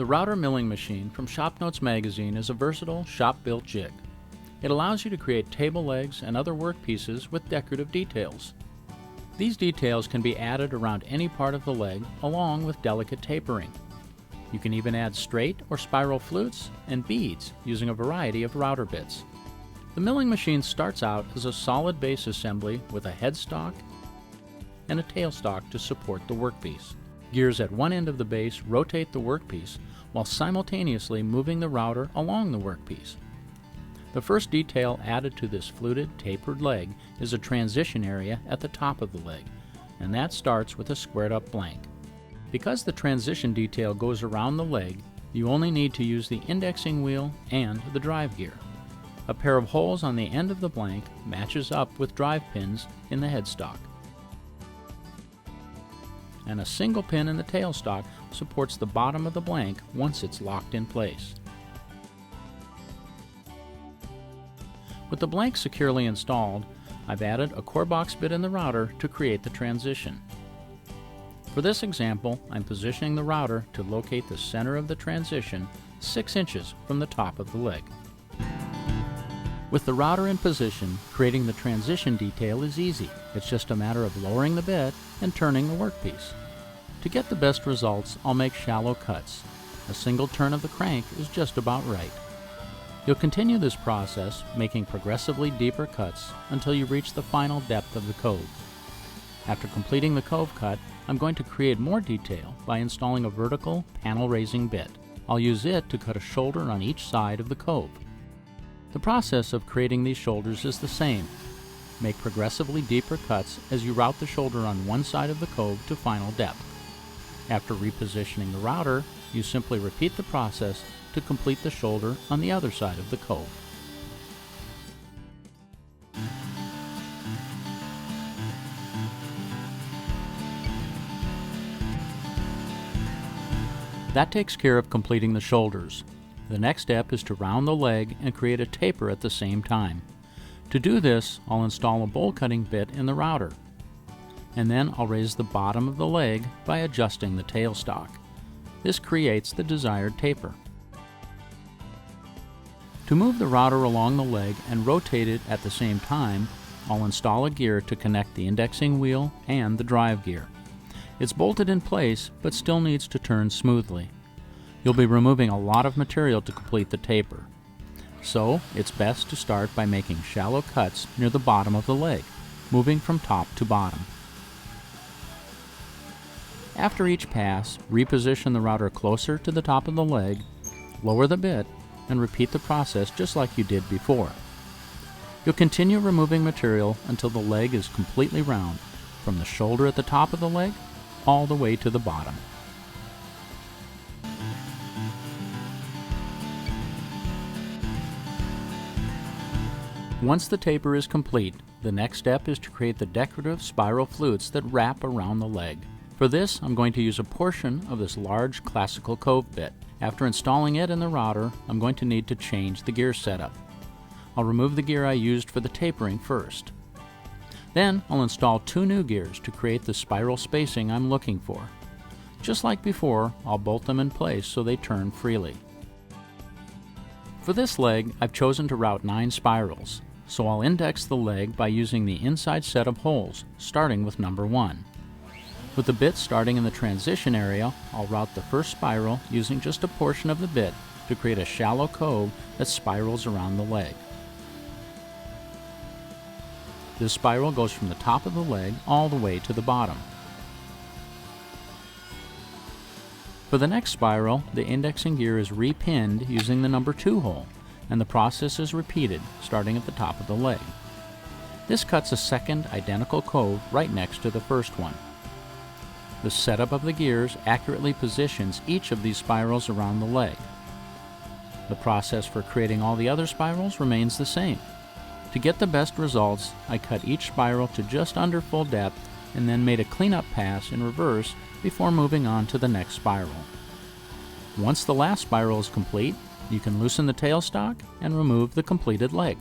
The router milling machine from Shop Notes magazine is a versatile shop-built jig. It allows you to create table legs and other workpieces with decorative details. These details can be added around any part of the leg along with delicate tapering. You can even add straight or spiral flutes and beads using a variety of router bits. The milling machine starts out as a solid base assembly with a headstock and a tailstock to support the workpiece. Gears at one end of the base rotate the workpiece while simultaneously moving the router along the workpiece. The first detail added to this fluted, tapered leg is a transition area at the top of the leg, and that starts with a squared-up blank. Because the transition detail goes around the leg, you only need to use the indexing wheel and the drive gear. A pair of holes on the end of the blank matches up with drive pins in the headstock, and a single pin in the tailstock supports the bottom of the blank once it's locked in place. With the blank securely installed, I've added a core box bit in the router to create the transition. For this example, I'm positioning the router to locate the center of the transition 6 inches from the top of the leg. With the router in position, creating the transition detail is easy. It's just a matter of lowering the bit and turning the workpiece. To get the best results, I'll make shallow cuts. A single turn of the crank is just about right. You'll continue this process, making progressively deeper cuts until you reach the final depth of the cove. After completing the cove cut, I'm going to create more detail by installing a vertical panel raising bit. I'll use it to cut a shoulder on each side of the cove. The process of creating these shoulders is the same. Make progressively deeper cuts as you route the shoulder on one side of the cove to final depth. After repositioning the router, you simply repeat the process to complete the shoulder on the other side of the cove. That takes care of completing the shoulders. The next step is to round the leg and create a taper at the same time. To do this, I'll install a bowl cutting bit in the router, and then I'll raise the bottom of the leg by adjusting the tailstock. This creates the desired taper. To move the router along the leg and rotate it at the same time, I'll install a gear to connect the indexing wheel and the drive gear. It's bolted in place but still needs to turn smoothly. You'll be removing a lot of material to complete the taper. So, it's best to start by making shallow cuts near the bottom of the leg, moving from top to bottom. After each pass, reposition the router closer to the top of the leg, lower the bit, and repeat the process just like you did before. You'll continue removing material until the leg is completely round, from the shoulder at the top of the leg all the way to the bottom. Once the taper is complete, the next step is to create the decorative spiral flutes that wrap around the leg. For this, I'm going to use a portion of this large classical cove bit. After installing it in the router, I'm going to need to change the gear setup. I'll remove the gear I used for the tapering first. Then I'll install 2 new gears to create the spiral spacing I'm looking for. Just like before, I'll bolt them in place so they turn freely. For this leg, I've chosen to route 9 spirals, so I'll index the leg by using the inside set of holes, starting with number 1. With the bit starting in the transition area, I'll route the first spiral using just a portion of the bit to create a shallow cove that spirals around the leg. This spiral goes from the top of the leg all the way to the bottom. For the next spiral, the indexing gear is repinned using the number 2 hole, and the process is repeated, starting at the top of the leg. This cuts a second identical cove right next to the first one. The setup of the gears accurately positions each of these spirals around the leg. The process for creating all the other spirals remains the same. To get the best results, I cut each spiral to just under full depth and then made a cleanup pass in reverse before moving on to the next spiral. Once the last spiral is complete, you can loosen the tailstock and remove the completed leg.